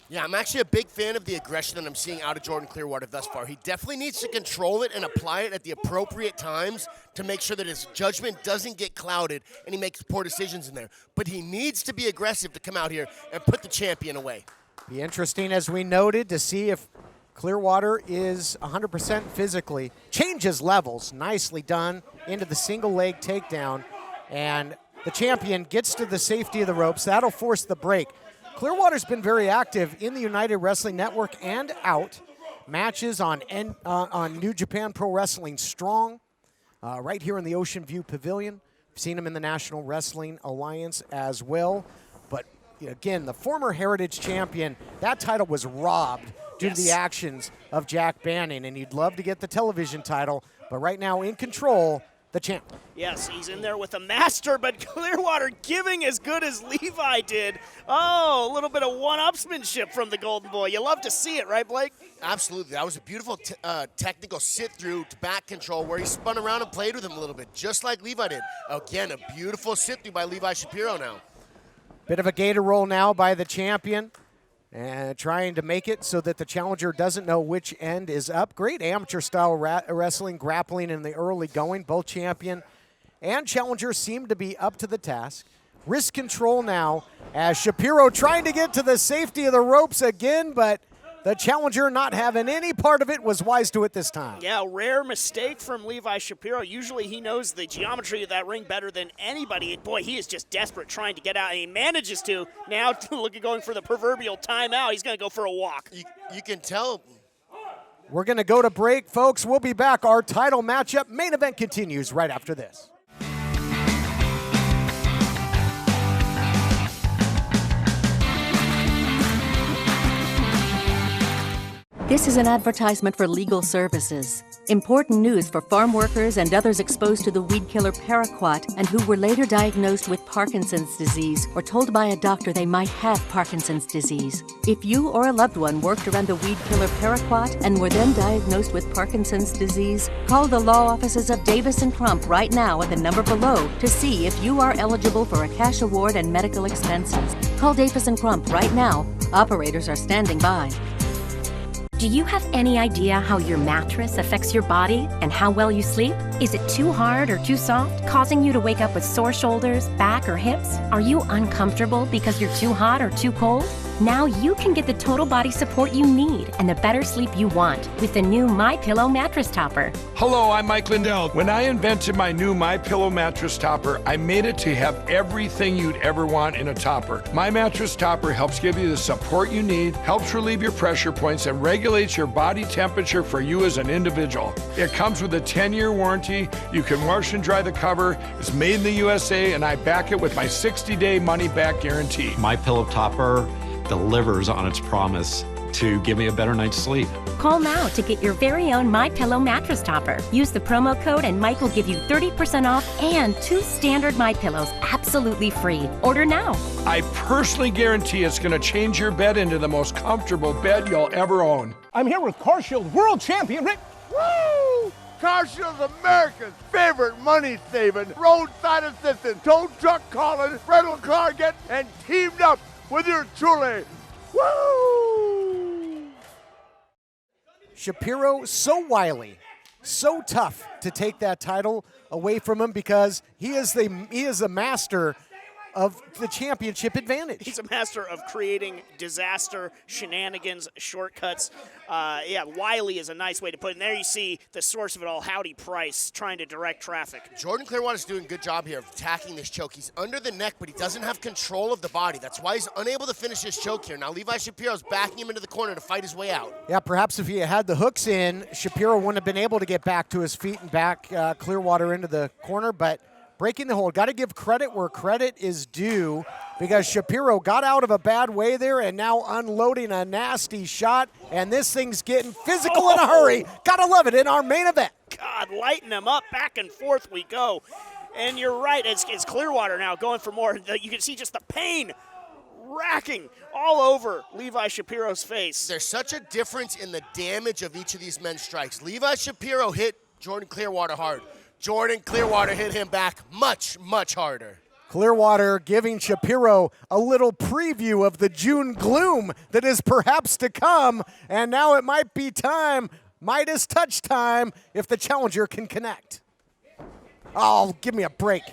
[SPEAKER 5] Yeah, I'm actually a big fan of the aggression that I'm seeing out of Jordan Clearwater thus far. He definitely needs to control it and apply it at the appropriate times to make sure that his judgment doesn't get clouded and he makes poor decisions in there. But he needs to be aggressive to come out here and put the champion away.
[SPEAKER 3] Be interesting, as we noted, to see if Clearwater is 100% physically. Changes levels, nicely done, into the single leg takedown. And the champion gets to the safety of the ropes. That'll force the break. Clearwater's been very active in the United Wrestling Network and out. Matches on New Japan Pro Wrestling Strong, right here in the Ocean View Pavilion. We've seen him in the National Wrestling Alliance as well. But again, the former Heritage Champion, that title was robbed due to the actions of Jack Banning, and he'd love to get the television title, but right now in control, the champ.
[SPEAKER 1] Yes, he's in there with a master, but Clearwater giving as good as Levi did. Oh, a little bit of one-upsmanship from the Golden Boy. You love to see it, right, Blake?
[SPEAKER 5] Absolutely. That was a beautiful technical sit-through to back control where he spun around and played with him a little bit, just like Levi did. Again, a beautiful sit-through by Levi Shapiro now.
[SPEAKER 3] Bit of a gator roll now by the champion, and trying to make it so that the challenger doesn't know which end is up. Great amateur-style wrestling, grappling in the early going. Both champion and Challenger seem to be up to the task. Wrist control now as Shapiro trying to get to the safety of the ropes again, but the Challenger not having any part of it was wise to it this time.
[SPEAKER 1] Yeah, rare mistake from Levi Shapiro. Usually he knows the geometry of that ring better than anybody. And boy, he is just desperate trying to get out, and he manages to. Now look at going for the proverbial timeout. He's going to go for a walk.
[SPEAKER 5] You can tell.
[SPEAKER 3] We're going to go to break, folks. We'll be back. Our title matchup main event continues right after this.
[SPEAKER 10] This is an advertisement for legal services. Important news for farm workers and others exposed to the weed killer paraquat and who were later diagnosed with Parkinson's disease or told by a doctor they might have Parkinson's disease. If you or a loved one worked around the weed killer paraquat and were then diagnosed with Parkinson's disease, call the law offices of Davis & Crump right now at the number below to see if you are eligible for a cash award and medical expenses. Call Davis & Crump right now. Operators are standing by.
[SPEAKER 12] Do you have any idea how your mattress affects your body and how well you sleep? Is it too hard or too soft, causing you to wake up with sore shoulders, back, or hips? Are you uncomfortable because you're too hot or too cold? Now you can get the total body support you need and the better sleep you want with the new MyPillow mattress topper.
[SPEAKER 13] Hello, I'm Mike Lindell. When I invented my new MyPillow mattress topper, I made it to have everything you'd ever want in a topper. My mattress topper helps give you the support you need, helps relieve your pressure points, and regulates your body temperature for you as an individual. It comes with a 10-year warranty. You can wash and dry the cover. It's made in the USA, and I back it with my 60-day money-back guarantee.
[SPEAKER 14] MyPillow topper delivers on its promise to give me a better night's sleep.
[SPEAKER 12] Call now to get your very own MyPillow mattress topper. Use the promo code and Mike will give you 30% off and 2 standard MyPillows absolutely free. Order now.
[SPEAKER 13] I personally guarantee it's going to change your bed into the most comfortable bed you'll ever own.
[SPEAKER 23] I'm here with CarShield World Champion Rick.
[SPEAKER 15] Woo! CarShield's America's favorite money-saving, roadside assistant, tow truck calling, rental car getting, and teamed up with your truly. Woo!
[SPEAKER 3] Shapiro, so wily, so tough to take that title away from him because he is a master of the championship advantage.
[SPEAKER 1] He's a master of creating disaster, shenanigans, shortcuts. Wily is a nice way to put it. And there you see the source of it all, Howdy Price, trying to direct traffic.
[SPEAKER 5] Jordan Clearwater's doing a good job here of attacking this choke. He's under the neck, but he doesn't have control of the body. That's why he's unable to finish his choke here. Now Levi Shapiro's backing him into the corner to fight his way out.
[SPEAKER 3] Yeah, perhaps if he had the hooks in, Shapiro wouldn't have been able to get back to his feet and back Clearwater into the corner, but breaking the hold. Got to give credit where credit is due because Shapiro got out of a bad way there and now unloading a nasty shot, and this thing's getting physical in a hurry. Got to love it in our main event.
[SPEAKER 1] God, lighten him up. Back and forth we go. And you're right, it's Clearwater now going for more. You can see just the pain racking all over Levi Shapiro's face.
[SPEAKER 5] There's such a difference in the damage of each of these men's strikes. Levi Shapiro hit Jordan Clearwater hard. Jordan Clearwater hit him back much, much harder.
[SPEAKER 3] Clearwater giving Shapiro a little preview of the June gloom that is perhaps to come, and now it might be time, Midas touch time, if the challenger can connect. Oh, give me a break.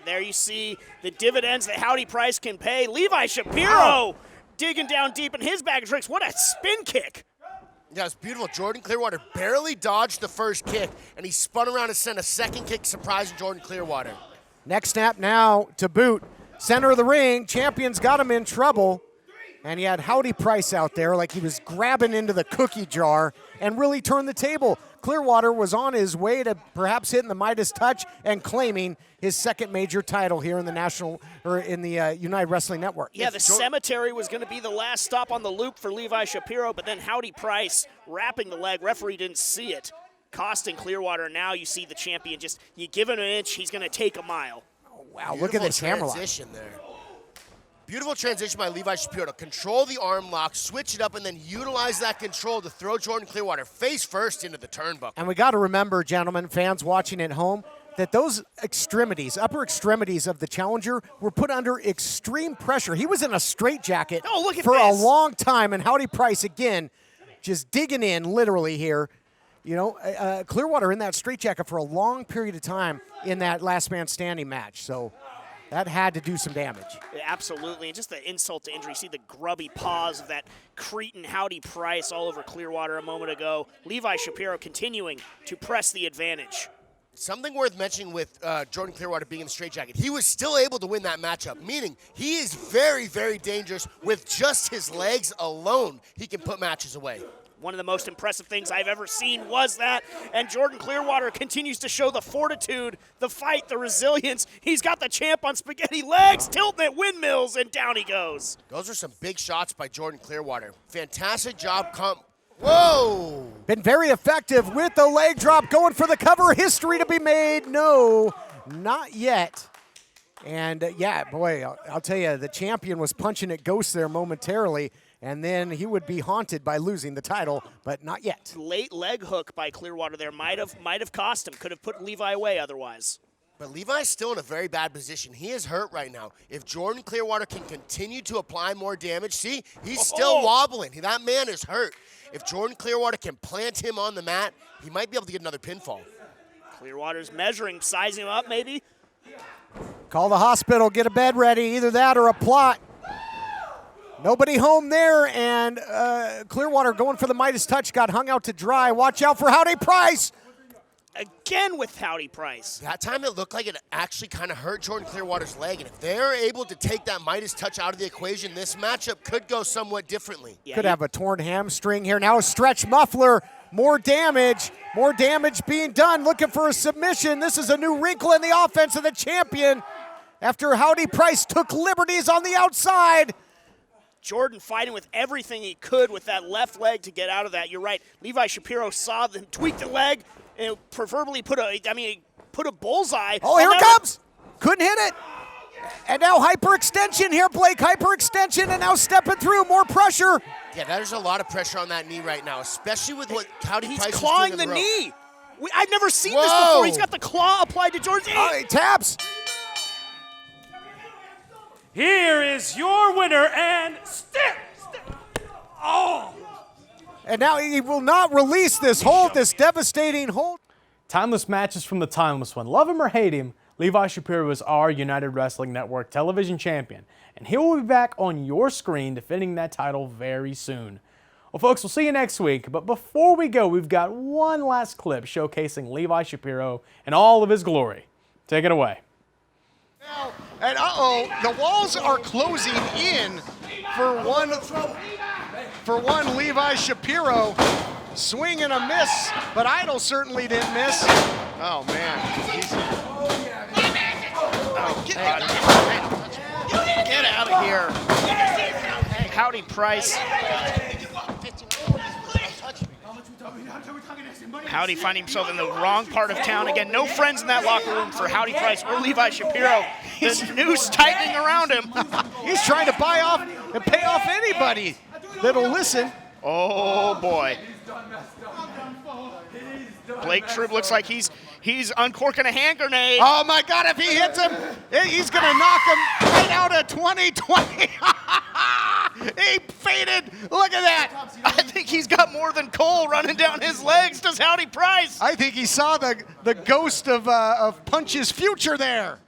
[SPEAKER 1] There you see the dividends that Howdy Price can pay. Levi Shapiro digging down deep in his bag of tricks. What a spin kick.
[SPEAKER 5] Yeah, it's beautiful. Jordan Clearwater barely dodged the first kick, and he spun around and sent a second kick, surprising Jordan Clearwater.
[SPEAKER 3] Next snap now to boot. Center of the ring, champion's got him in trouble. And he had Howdy Price out there like he was grabbing into the cookie jar and really turned the table. Clearwater was on his way to perhaps hitting the Midas touch and claiming his second major title here in the United Wrestling Network.
[SPEAKER 1] Yeah, the cemetery was going to be the last stop on the loop for Levi Shapiro, but then Howdy Price wrapping the leg. Referee didn't see it, costing Clearwater. Now you see the champion you give him an inch, he's going to take a mile.
[SPEAKER 3] Oh, wow, look at this hammer lock.
[SPEAKER 5] Transition there. Beautiful transition by Levi Shapiro to control the arm lock, switch it up, and then utilize that control to throw Jordan Clearwater face first into the turnbuckle.
[SPEAKER 3] And we got to remember, gentlemen, fans watching at home, that those extremities, upper extremities of the challenger were put under extreme pressure. He was in a straitjacket for a long time, and Howdy Price, again, just digging in literally here. You know, Clearwater in that straitjacket for a long period of time in that last man standing match. So that had to do some damage.
[SPEAKER 1] Yeah, absolutely, and just the insult to injury. See the grubby paws of that Cretan Howdy Price all over Clearwater a moment ago. Levi Shapiro continuing to press the advantage.
[SPEAKER 5] Something worth mentioning with Jordan Clearwater being in the straitjacket, he was still able to win that matchup, meaning he is very, very dangerous with just his legs alone. He can put matches away.
[SPEAKER 1] One of the most impressive things I've ever seen was that, and Jordan Clearwater continues to show the fortitude, the fight, the resilience. He's got the champ on spaghetti legs, tilting at windmills, and down he goes.
[SPEAKER 5] Those are some big shots by Jordan Clearwater. Fantastic job. Whoa!
[SPEAKER 3] Been very effective with the leg drop, going for the cover. History to be made. No, not yet. And yeah, boy, I'll tell you, the champion was punching at ghosts there momentarily, and then he would be haunted by losing the title, but not yet.
[SPEAKER 1] Late leg hook by Clearwater there might have cost him. Could have put Levi away otherwise.
[SPEAKER 5] But Levi's still in a very bad position. He is hurt right now. If Jordan Clearwater can continue to apply more damage, see, he's still wobbling. That man is hurt. If Jordan Clearwater can plant him on the mat, he might be able to get another pinfall.
[SPEAKER 1] Clearwater's measuring, sizing him up maybe.
[SPEAKER 3] Call the hospital, get a bed ready, either that or a plot. Nobody home there, and Clearwater going for the Midas touch, got hung out to dry. Watch out for Howdy Price.
[SPEAKER 1] Again with Howdy Price.
[SPEAKER 5] That time it looked like it actually kind of hurt Jordan Clearwater's leg, and if they're able to take that Midas touch out of the equation, this matchup could go somewhat differently.
[SPEAKER 3] Could have a torn hamstring here. Now a stretch muffler, more damage being done, looking for a submission. This is a new wrinkle in the offense of the champion after Howdy Price took liberties on the outside.
[SPEAKER 1] Jordan fighting with everything he could with that left leg to get out of that. You're right. Levi Shapiro saw them tweak the leg and proverbially put a bullseye.
[SPEAKER 3] Oh, here it comes. Couldn't hit it. And now hyperextension here, Blake. Hyperextension, and now stepping through. More pressure.
[SPEAKER 5] Yeah, there's a lot of pressure on that knee right now, especially with what Howdy Price is doing.
[SPEAKER 1] He's clawing the knee. I've never seen this before. He's got the claw applied to Jordan's knee.
[SPEAKER 3] Oh, he taps.
[SPEAKER 6] Here is your winner, and step. Oh!
[SPEAKER 3] And now he will not release this hold, this devastating hold.
[SPEAKER 4] Timeless matches from the timeless one. Love him or hate him, Levi Shapiro is our United Wrestling Network television champion, and he will be back on your screen defending that title very soon. Well, folks, we'll see you next week, but before we go, we've got one last clip showcasing Levi Shapiro in all of his glory. Take it away.
[SPEAKER 3] And the walls are closing in for one Levi Shapiro. Swing and a miss, but Idol certainly didn't miss. Oh, man.
[SPEAKER 1] Get out of here. Howdy Price. Howdy finding himself in the wrong part of town. Again, no friends in that locker room for Howdy Price or Levi Shapiro. The noose tightening around him.
[SPEAKER 3] He's trying to buy off and pay off anybody that'll listen.
[SPEAKER 1] Oh, boy. Blake Tribb looks like he's uncorking a hand grenade.
[SPEAKER 3] Oh, my God, if he hits him, he's going to knock him right out of 2020. He faded. Look at that.
[SPEAKER 1] I think he's got more than coal running down his legs. Does Howdy Price?
[SPEAKER 3] I think he saw the ghost of Punch's future there.